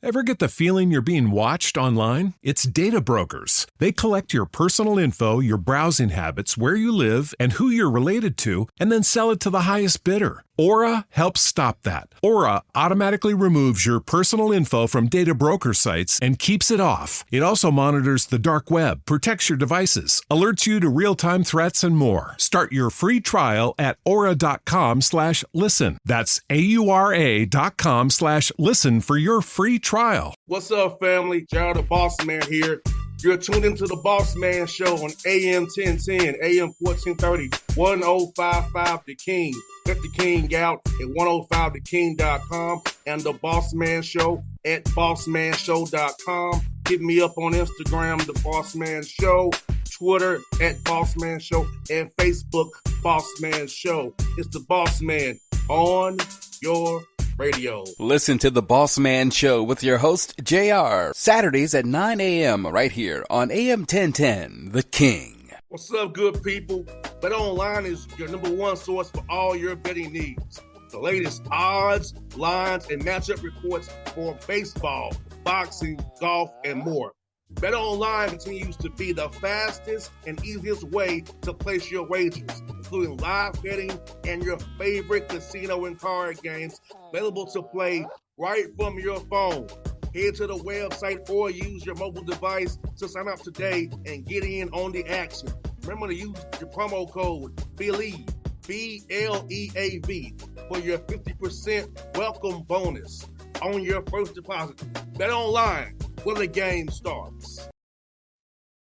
Ever get the feeling you're being watched online? It's data brokers. They collect your personal info, your browsing habits, where you live, and who you're related to, and then sell it to the highest bidder. Aura helps stop that. Aura automatically removes your personal info from data broker sites and keeps it off. It also monitors the dark web, protects your devices, alerts you to real-time threats, and more. Start your free trial at aura.com/listen. That's AURA.com/listen for your free trial. What's up, family? Gerald the Bossman here. You're tuned into the Bossman Show on AM 1010, AM 1430, 1055 The King. Let the King out at 105theking.com and the Bossman Show at bossmanshow.com. Hit me up on Instagram, the Bossman Show, Twitter at Bossman Show, and Facebook, Bossman Show. It's the Bossman on your radio. Listen to the Bossman Show with your host, JR, Saturdays at 9 a.m. right here on AM 1010, The King. What's up, good people? BetOnline is your number one source for all your betting needs. The latest odds, lines, and matchup reports for baseball, boxing, golf, and more. BetOnline continues to be the fastest and easiest way to place your wagers, including live betting and your favorite casino and card games available to play right from your phone. Head to the website or use your mobile device to sign up today and get in on the action. Remember to use your promo code BELIEVE, BLEAV, for your 50% welcome bonus on your first deposit. BetOnline, where the game starts.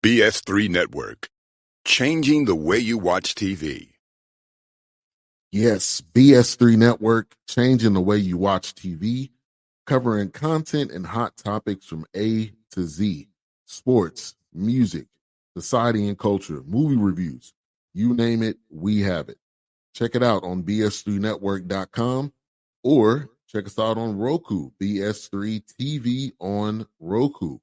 BS3 Network, changing the way you watch TV. Yes, BS3 Network, changing the way you watch TV, covering content and hot topics from A to Z, sports, music, society and culture, movie reviews, you name it, we have it. Check it out on bs3network.com or check us out on Roku, BS3 TV on Roku,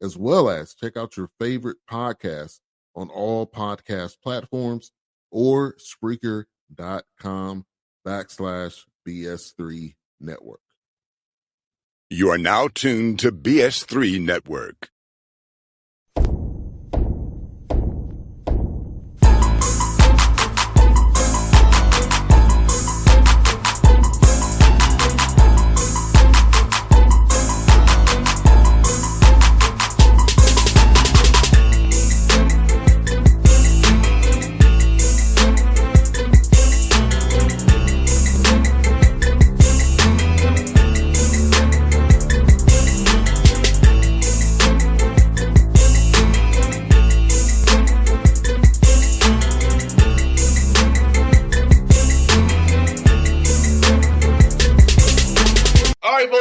as well as check out your favorite podcasts on all podcast platforms or Spreaker.com/BS3 Network. You are now tuned to BS3 Network.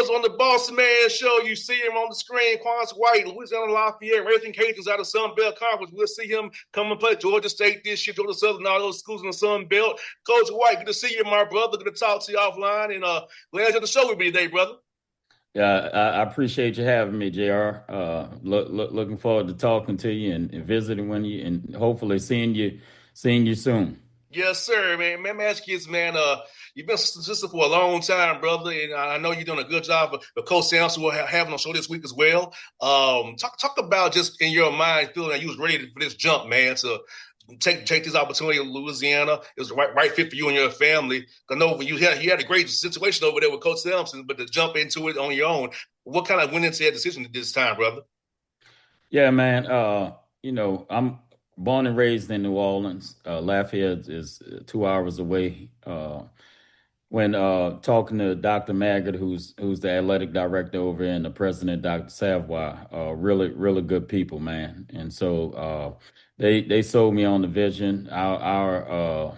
On the Bossman Show, you see him on the screen, Quannas White, Louisiana Lafayette, Racing Cajuns out of Sun Belt Conference. We'll see him come and play Georgia State this year, Georgia Southern, all those schools in the Sun Belt. Coach White, good to see you, my brother. Good to talk to you offline, and glad you're on the show with me today, brother. Yeah, I appreciate you having me, JR. Looking forward to talking to you and visiting when you, and hopefully seeing you soon. Yes, sir, man. Let me ask you this, man. You've been consistent for a long time, brother, and I know you're doing a good job. But Coach Sampson will have on the show this week as well. Talk about just in your mind feeling that you was ready for this jump, man, to take this opportunity in Louisiana. It was the right fit for you and your family. I know you had a great situation over there with Coach Sampson, but to jump into it on your own, what kind of went into that decision this time, brother? Yeah, man. I'm born and raised in New Orleans. Lafayette is 2 hours away. When talking to Dr. Maggard, who's the athletic director over there, and the president, Dr. Savoy, really good people, man. And so they sold me on the vision, our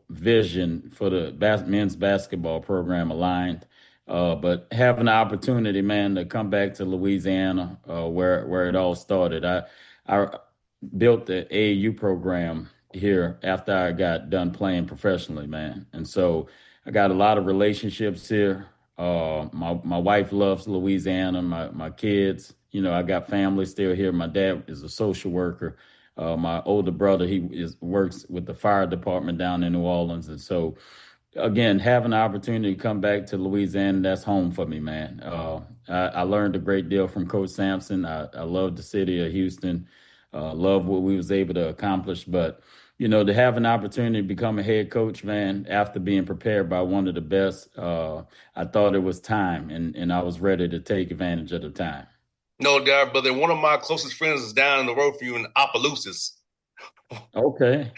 vision for the men's basketball program aligned. But having the opportunity, man, to come back to Louisiana, where it all started, I built the AAU program here after I got done playing professionally, man. And so I got a lot of relationships here. My wife loves Louisiana. My kids, I got family still here. My dad is a social worker. My older brother, works with the fire department down in New Orleans. And so again, having the opportunity to come back to Louisiana, that's home for me, man. I learned a great deal from Coach Sampson. I love the city of Houston, love what we was able to accomplish. But, to have an opportunity to become a head coach, man, after being prepared by one of the best, I thought it was time, and I was ready to take advantage of the time. No doubt, brother. One of my closest friends is down in the road for you in Opelousas. Okay.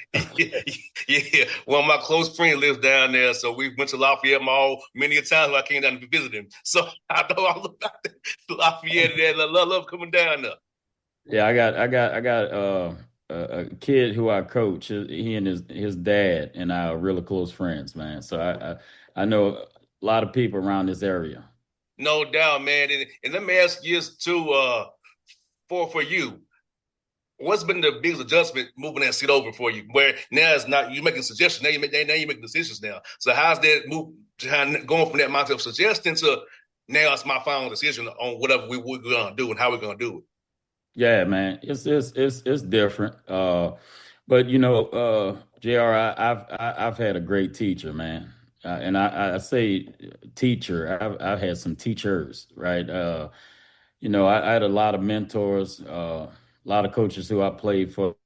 Yeah. One of my close friends lives down there, so we went to Lafayette Mall many a times when I came down to visit him. So I know all about the Lafayette and I love coming down there. Yeah, I got a kid who I coach. He and his dad and I are really close friends, man. So I know a lot of people around this area. No doubt, man. And let me ask you this too, for you. What's been the biggest adjustment moving that seat over for you? Where now it's not you making suggestions, now you making decisions now. So how's that move going from that mindset of suggesting to now it's my final decision on whatever we're gonna do and how we're gonna do it? Yeah, man, it's different. But Jr. I've had a great teacher, man, and I say teacher. I've had some teachers, right? I had a lot of mentors, a lot of coaches who I played for,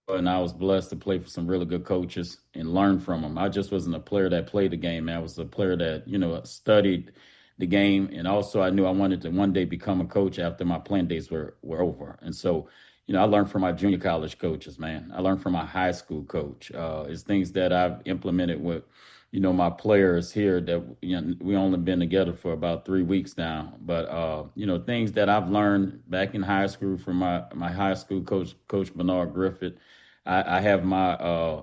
and I was blessed to play for some really good coaches and learn from them. I just wasn't a player that played the game. I was a player that studied the game, and also I knew I wanted to one day become a coach after my playing days were over. And so, I learned from my junior college coaches, man. I learned from my high school coach. It's things that I've implemented with my players here that we only been together for about 3 weeks now. But things that I've learned back in high school from my high school coach, Coach Bernard Griffith. I have my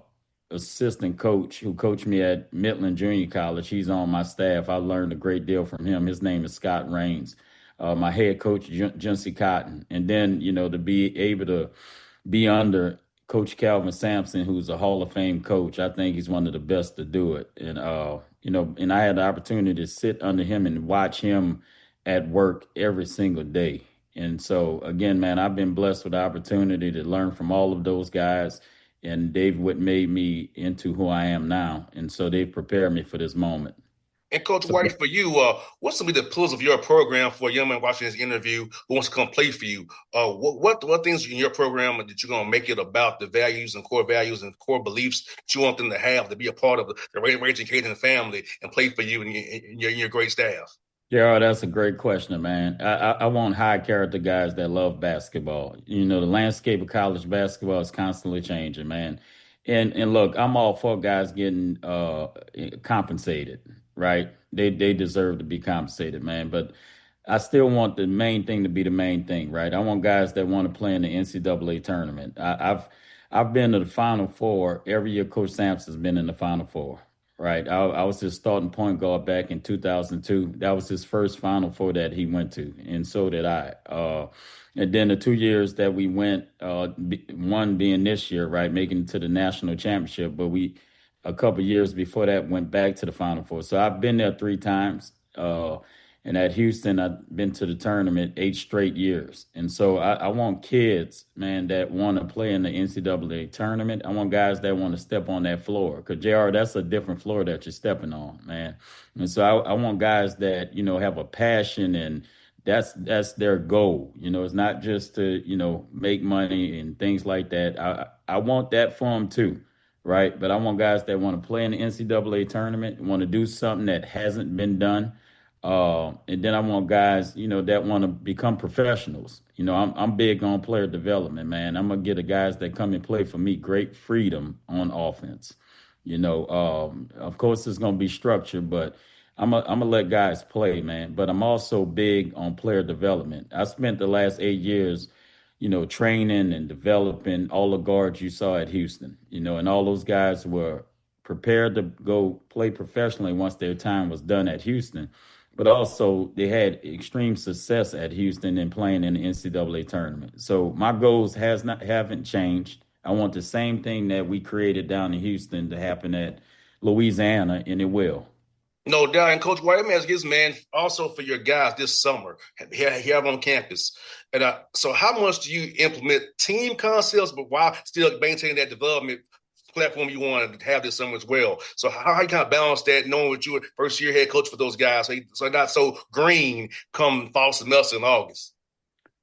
assistant coach who coached me at Midland Junior College. He's on my staff. I learned a great deal from him. His name is Scott Rains. My head coach, Jency Cotton. And then, to be able to be under Coach Calvin Sampson, who's a Hall of Fame coach. I think he's one of the best to do it. And and I had the opportunity to sit under him and watch him at work every single day. And so again, man, I've been blessed with the opportunity to learn from all of those guys. And they've what made me into who I am now. And so they've prepared me for this moment. And Coach So White, for you, what's going to be the pillars of your program for a young man watching this interview who wants to come play for you? What things in your program that you're going to make it about the values and core beliefs that you want them to have to be a part of the Raging Cajun family and play for you and your great staff? Yeah, that's a great question, man. I want high character guys that love basketball. The landscape of college basketball is constantly changing, man. And look, I'm all for guys getting compensated, right? They deserve to be compensated, man. But I still want the main thing to be the main thing, right? I want guys that want to play in the NCAA tournament. I've been to the Final Four every year. Coach Sampson's been in the Final Four. Right. I was his starting point guard back in 2002. That was his first Final Four that he went to, and so did I. And then the 2 years that we went, one being this year, right, making it to the national championship, but we a couple years before that went back to the Final Four. So I've been there 3 times. And at Houston, I've been to the tournament 8 straight years. And so I want kids, man, that want to play in the NCAA tournament. I want guys that want to step on that floor. Because, JR, that's a different floor that you're stepping on, man. And so I want guys that, have a passion, and that's their goal. It's not just to, make money and things like that. I want that for them too, right? But I want guys that want to play in the NCAA tournament, want to do something that hasn't been done. And then I want guys, that want to become professionals. I'm big on player development, man. I'm gonna get the guys that come and play for me great freedom on offense. Of course it's gonna be structured, but I'm gonna let guys play, man. But I'm also big on player development. I spent the last 8 years, training and developing all the guards you saw at Houston. And all those guys were prepared to go play professionally once their time was done at Houston, but also they had extreme success at Houston and playing in the NCAA tournament. So my goals haven't changed. I want the same thing that we created down in Houston to happen at Louisiana, and it will. No doubt. And Coach White, let me ask you this, man, also for your guys this summer here on campus. And so how much do you implement team concepts, but while still maintaining that development platform you want to have this summer as well. So how you kind of balance that, knowing that you're first year head coach for those guys, so not so green come fall semester in August.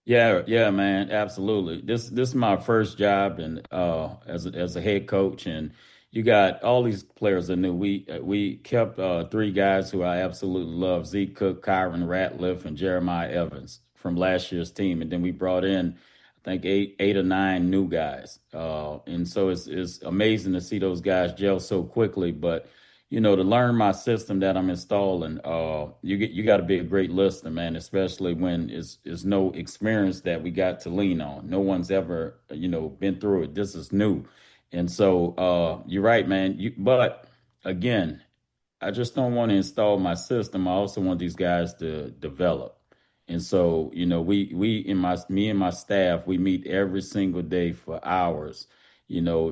Yeah, man, absolutely. This is my first job and as a head coach, and you got all these players are new. We kept three guys who I absolutely love: Zeke Cook, Kyron Ratliff, and Jeremiah Evans from last year's team, and then we brought in I think eight or nine new guys. And so it's amazing to see those guys gel so quickly, but to learn my system that I'm installing, you got to be a great listener, man, especially when it's no experience that we got to lean on. No one's ever, been through it. This is new. And so you're right, man. But again, I just don't want to install my system. I also want these guys to develop. And so, we in my me and my staff, we meet every single day for hours,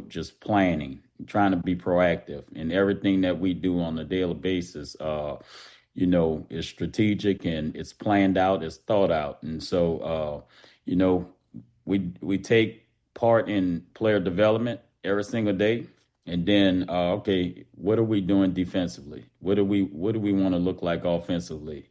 just planning, trying to be proactive. And everything that we do on a daily basis, is strategic and it's planned out, it's thought out. And so you know, we take part in player development every single day. And then, okay, what are we doing defensively? What do we want to look like offensively?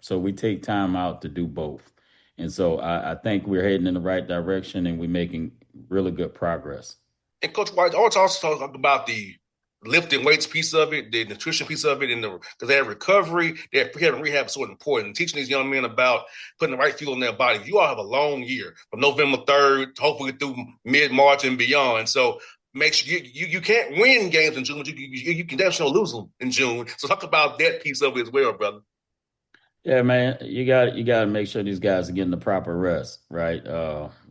So we take time out to do both. And so I think we're heading in the right direction and we're making really good progress. And Coach White, I want to also talk about the lifting weights piece of it, the nutrition piece of it, and because they have recovery, they have rehab is so important. Teaching these young men about putting the right fuel in their body. You all have a long year from November 3rd, hopefully through mid-March and beyond. So make sure you can't win games in June, but you can definitely lose them in June. So talk about that piece of it as well, brother. Yeah, man, you got to make sure these guys are getting the proper rest, right?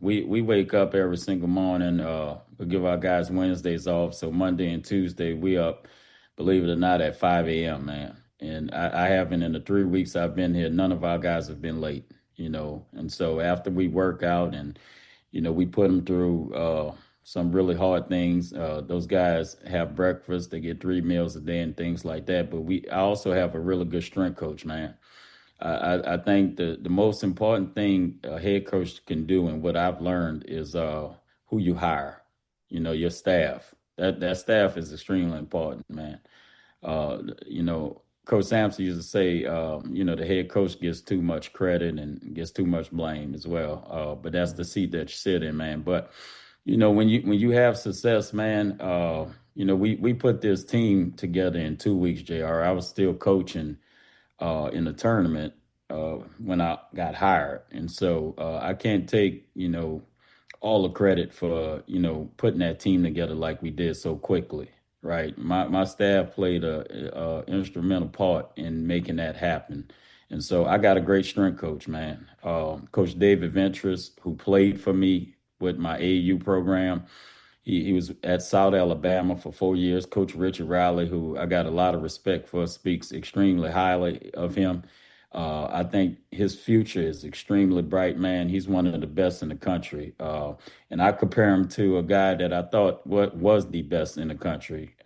We wake up every single morning. We give our guys Wednesdays off, so Monday and Tuesday we up, believe it or not, at 5 a.m., man. And I haven't in the 3 weeks I've been here. None of our guys have been late, And so after we work out and we put them through some really hard things. Those guys have breakfast. They get 3 meals a day and things like that. But I also have a really good strength coach, man. I think the most important thing a head coach can do, and what I've learned, is who you hire. Your staff. That staff is extremely important, man. Coach Sampson used to say, the head coach gets too much credit and gets too much blame as well. But that's the seat that you sit in, man. But when you have success, man, we put this team together in 2 weeks. Jr. I was still coaching in the tournament when I got hired, and so I can't take all the credit for putting that team together like we did so quickly. Right, my staff played a instrumental part in making that happen, and so I got a great strength coach, man. Coach David Ventress, who played for me with my AAU program. He was at South Alabama for 4 years. Coach Richard Riley, who I got a lot of respect for, speaks extremely highly of him. I think his future is extremely bright, man. He's one of the best in the country. And I compare him to a guy that I thought was the best in the country,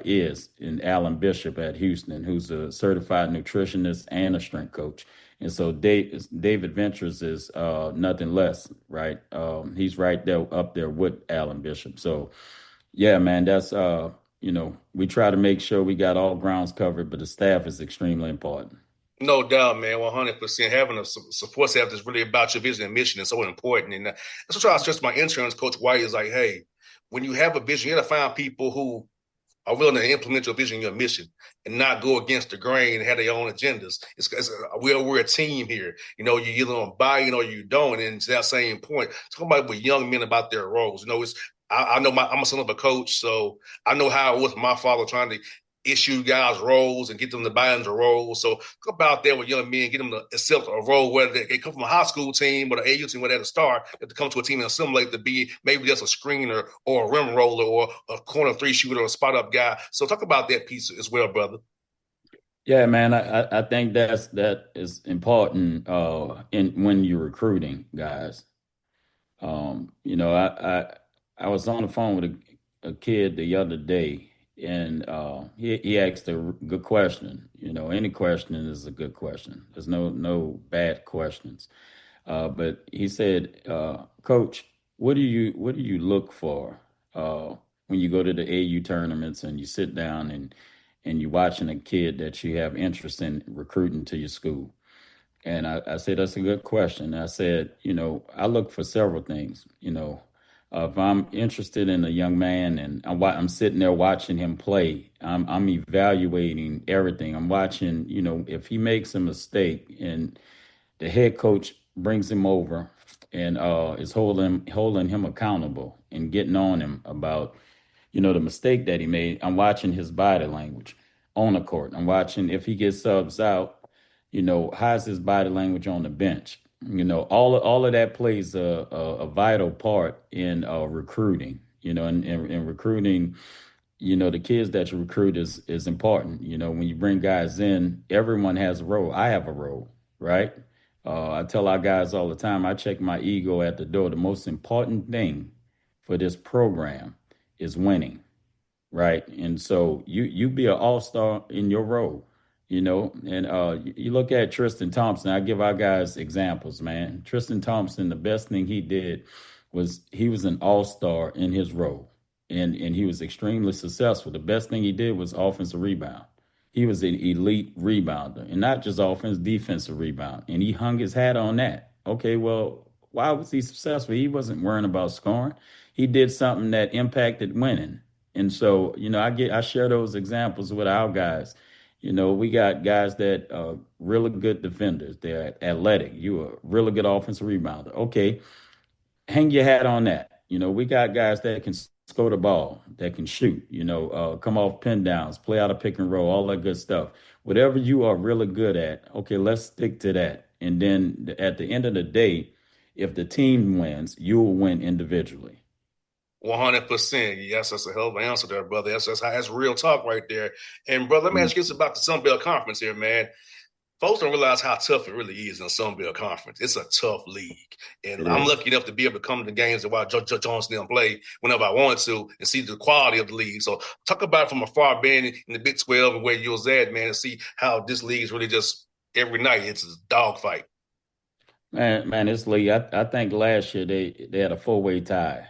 is in Alan Bishop at Houston, who's a certified nutritionist and a strength coach. And so David Ventures is nothing less, right? He's right there up there with Alan Bishop. So, yeah, man, that's, we try to make sure we got all grounds covered, but the staff is extremely important. No doubt, man. 100%. Having a support staff that's really about your vision and mission is so important. And that's what I stress my interns, Coach White, is like, hey, when you have a vision, you got to find people who are willing to implement your vision, your mission, and not go against the grain and have their own agendas. We're a team here. You either on buy-in or you don't. And to that same point, talking about with young men about their roles. I know I'm a son of a coach, so I know how it was my father trying to issue guys roles and get them to buy into roles. So go about there with young men, get them to accept a role, whether they come from a high school team or the AU team, whether they're a star, to come to a team and assimilate to be maybe just a screener or a rim roller or a corner three shooter or a spot up guy. So talk about that piece as well, brother. Yeah, man, I think that is important when you're recruiting guys. I was on the phone with a kid the other day, and he asked a good question. Any question is a good question. There's no bad questions. But he said, Coach, what do you look for when you go to the AU tournaments and you sit down and you're watching a kid that you have interest in recruiting to your school. And I said, that's a good question. I said, I look for several things. If I'm interested in a young man and I'm sitting there watching him play, I'm evaluating everything. I'm watching, if he makes a mistake and the head coach brings him over and is holding him accountable and getting on him about the mistake that he made. I'm watching his body language on the court. I'm watching if he gets subs out, how's his body language on the bench. All of that plays a vital part in recruiting. In recruiting, the kids that you recruit is important. When you bring guys in, everyone has a role. I have a role, right? I tell our guys all the time, I check my ego at the door. The most important thing for this program is winning, right? And so you be an all-star in your role, and you look at Tristan Thompson. I give our guys examples, man. Tristan Thompson, the best thing he did was he was an all-star in his role, and he was extremely successful. The best thing he did was offensive rebound. He was an elite rebounder, and not just offense, defensive rebound, and he hung his hat on that. Okay, well, why was he successful? He wasn't worrying about scoring. He did something that impacted winning. And so, I share those examples with our guys. We got guys that are really good defenders. They're athletic. You are a really good offensive rebounder. Okay, hang your hat on that. We got guys that can score the ball, that can shoot, come off pin downs, play out a pick and roll, all that good stuff. Whatever you are really good at, okay, let's stick to that. And then at the end of the day, if the team wins, you will win individually. 100%. Yes, that's a hell of an answer there, brother. That's real talk right there. And, brother, let me ask you this about the Sun Belt Conference here, man. Folks don't realize how tough it really is in the Sun Belt Conference. It's a tough league. And I'm lucky enough to be able to come to the games and watch Judge Johnson play whenever I wanted to and see the quality of the league. So talk about it from afar, being in the Big 12 and where you was at, man, and see how this league is really just every night. It's a dogfight. Man, this league, I think last year they had a four-way tie.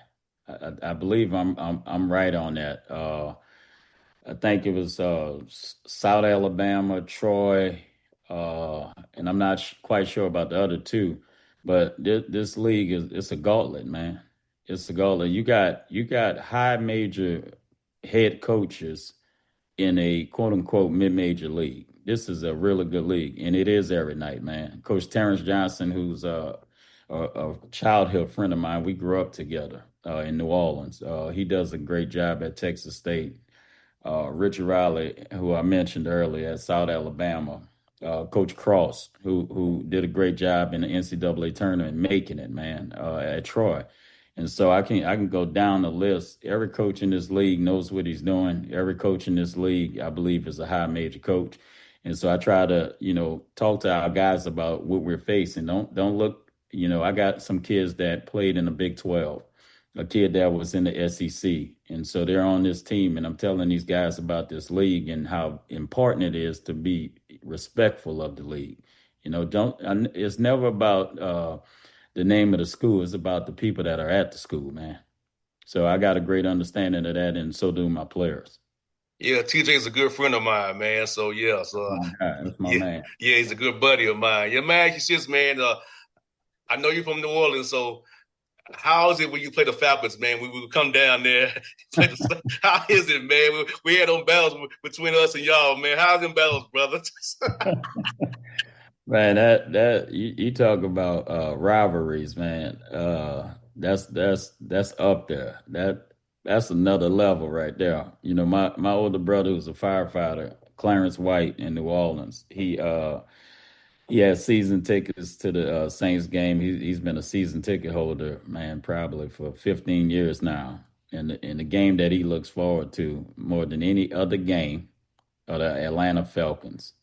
I believe I'm right on that. I think it was South Alabama, Troy, and I'm not quite sure about the other two. But this league it's a gauntlet, man. It's a gauntlet. You got high major head coaches in a quote unquote mid major league. This is a really good league, and it is every night, man. Coach Terrence Johnson, who's a childhood friend of mine, we grew up together in New Orleans. He does a great job at Texas State. Richard Riley, who I mentioned earlier at South Alabama, Coach Cross, who did a great job in the NCAA tournament, making it, man, at Troy. And so I can go down the list. Every coach in this league knows what he's doing. Every coach in this league, I believe, is a high major coach. And so I try to, talk to our guys about what we're facing. Don't look, I got some kids that played in the Big 12, a kid that was in the SEC. And so they're on this team, and I'm telling these guys about this league and how important it is to be respectful of the league. It's never about the name of the school. It's about the people that are at the school, man. So I got a great understanding of that, and so do my players. Yeah, TJ is a good friend of mine, man. So, yeah. So, That's my man. Yeah, he's a good buddy of mine. Yeah, man, you just, man, I know you're from New Orleans, so how is it when you play the Falcons, man? We would come down there. How is it, man? We had them battles between us and y'all, man. How's them battles, brother? Man, that you talk about rivalries, man. That's up there. That's another level right there. My older brother who's a firefighter, Clarence White in New Orleans. He has season tickets to the Saints game. He's been a season ticket holder, man, probably for 15 years now. And the game that he looks forward to more than any other game are the Atlanta Falcons.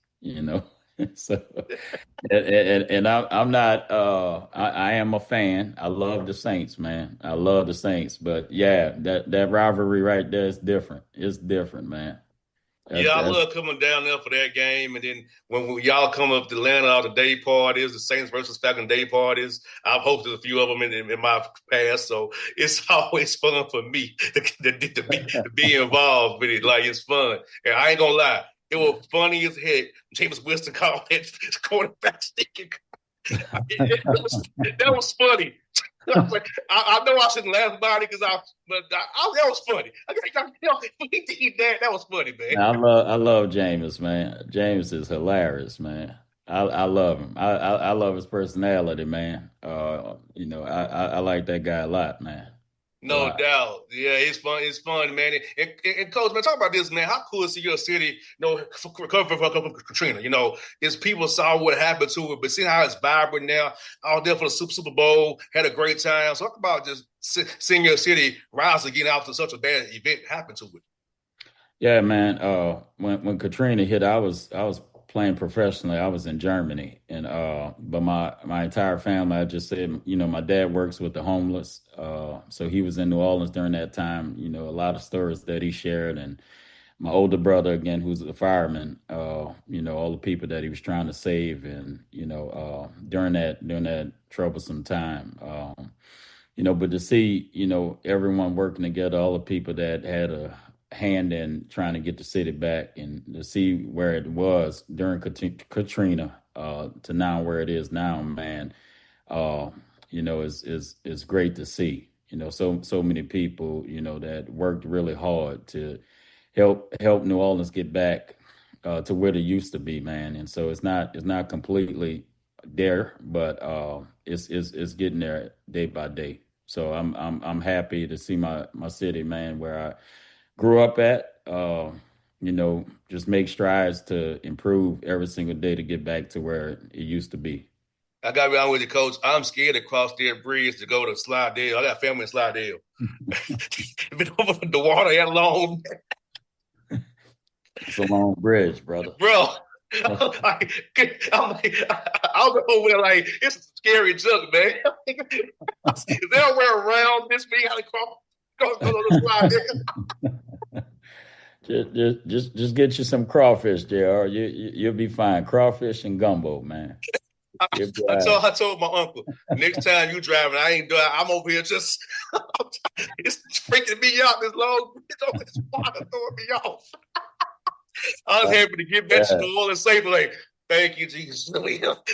So and I'm not I am a fan. I love the Saints, man. I love the Saints, but yeah, that rivalry right there is different. It's different, man. Yeah, I love coming down there for that game. And then when y'all come up to Atlanta, all the day parties, the Saints versus Falcon day parties, I've hosted a few of them in my past. So it's always fun for me to be involved with it. Like, it's fun. And I ain't going to lie, it was funny as heck. James Winston called that quarterback sticking. That was funny. I know I shouldn't laugh about it that was funny. That was funny, man. I love James, man. James is hilarious, man. I love him. I love his personality, man. I like that guy a lot, man. No doubt. Yeah, it's fun. It's fun, man. And Coach, man, talk about this, man. How cool is your city, recover from Katrina? It's people saw what happened to it, but seeing how it's vibrant now, all there for the Super Bowl, had a great time. So talk about just seeing your city rise again after such a bad event happened to it. Yeah, man. When Katrina hit, I was playing professionally. I was in Germany, and but my entire family. I just said, my dad works with the homeless, so he was in New Orleans during that time. A lot of stories that he shared, and my older brother again, who's a fireman. All the people that he was trying to save, and during that troublesome time. But to see, everyone working together, all the people that had a hand in trying to get the city back, and to see where it was during Katrina to now where it is now, man, is great to see. So many people, that worked really hard to help New Orleans get back to where they used to be, man. And so it's not completely there, but it's getting there day by day. So I'm happy to see my city, man, where I grew up at. Just make strides to improve every single day to get back to where it used to be. I got to be honest with you, Coach. I'm scared to cross that bridge to go to Slidell. I got family in Slidell. Been over the water that long. It's a long bridge, brother. Bro. I'm like, I was over there like, it's a scary junk, man. Is there a way around this being how to go to the Slidell? Just get you some crawfish, JR. You'll be fine. Crawfish and gumbo, man. I told my uncle, next time you driving, I ain't doing. I'm over here just. It's freaking me out. This long bridge, this water throwing me off. I was happy to get back to New Orleans safely. Like, thank you, Jesus.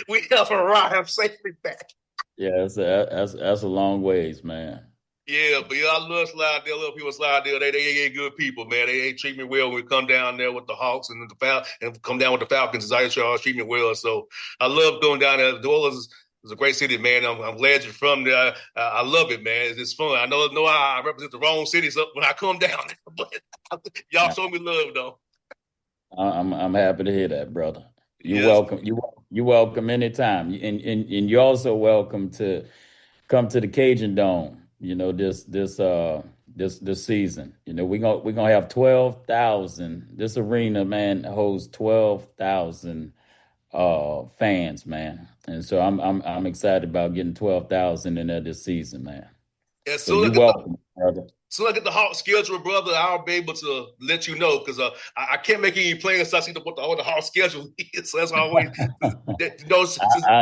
We have arrived safely back. Yeah, that's a long ways, man. Yeah, but I love Slidell. I love people Slidell. They good people, man. They treat me well when we come down there with the Hawks and and come down with the Falcons. I sure treat me well. So I love going down there. New Orleans is a great city, man. I'm glad you're from there. I love it, man. It's fun. I know I represent the wrong cities when I come down there, but y'all show me love, though. I'm happy to hear that, brother. You're Yes. welcome. You welcome anytime, and you're also welcome to come to the Cajun Dome. This season. We're gonna have 12,000. This arena, man, holds 12,000 fans, man, and so I'm excited about getting 12,000 in there this season, man. Yeah, So you're welcome, brother. So I get the Hawk schedule, brother, I'll be able to let you know because I can't make any plans until I see what the Hawk schedule is. So that's always, I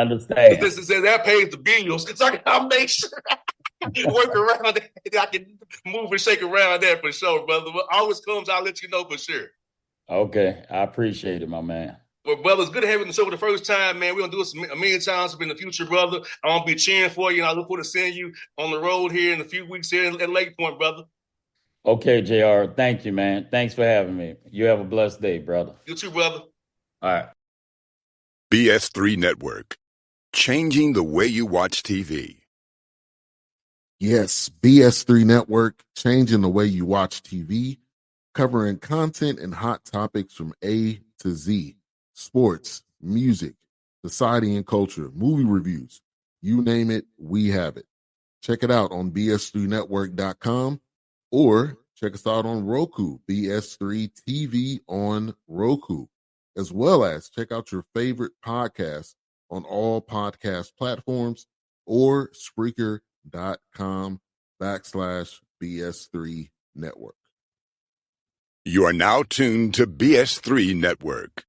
understand. This says that pays the bills, so I'll make sure work around that. I can move and shake around that for sure, brother. But always comes, I'll let you know for sure. Okay, I appreciate it, my man. Well, brother, it's good to have you on the show for the first time, man. We're going to do this a million times in the future, brother. I'm going to be cheering for you, and I look forward to seeing you on the road here in a few weeks here at Lake Point, brother. Okay, JR. Thank you, man. Thanks for having me. You have a blessed day, brother. You too, brother. All right. BS3 Network, changing the way you watch TV. Yes, BS3 Network, changing the way you watch TV, covering content and hot topics from A to Z. Sports, music, society and culture, movie reviews, you name it, we have it. Check it out on bs3network.com or check us out on Roku, BS3 TV on Roku, as well as check out your favorite podcast on all podcast platforms or Spreaker.com/BS3 Network. You are now tuned to BS3 Network.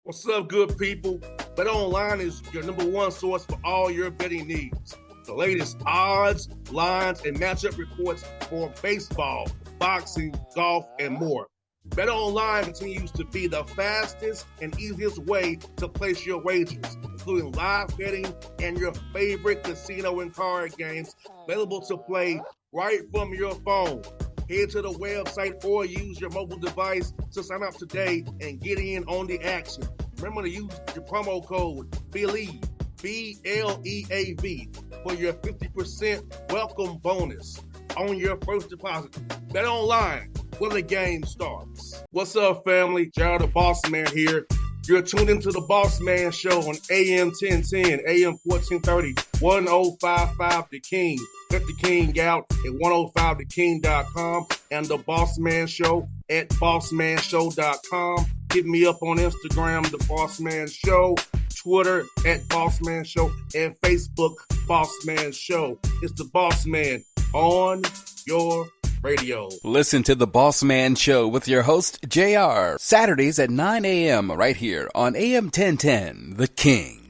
What's up, good people? BetOnline is your number one source for all your betting needs. The latest odds, lines, and matchup reports for baseball, boxing, golf, and more. BetOnline continues to be the fastest and easiest way to place your wagers, including live betting and your favorite casino and card games available to play right from your phone. Head to the website or use your mobile device to sign up today and get in on the action. Remember to use your promo code BELIEVE, BLEAV, for your 50% welcome bonus on your first deposit. BetOnline, where the game starts. What's up, family? Jared the Bossman here. You're tuned into the Bossman Show on AM 1010, AM 1430, 1055 The King. Let the King out at 105theking.com and the Bossman Show at bossmanshow.com. Hit me up on Instagram, The Bossman Show, Twitter at Bossman Show, and Facebook, Bossman Show. It's the Bossman on your radio. Listen to The Bossman Show with your host, JR, Saturdays at 9 a.m. right here on AM 1010, The King.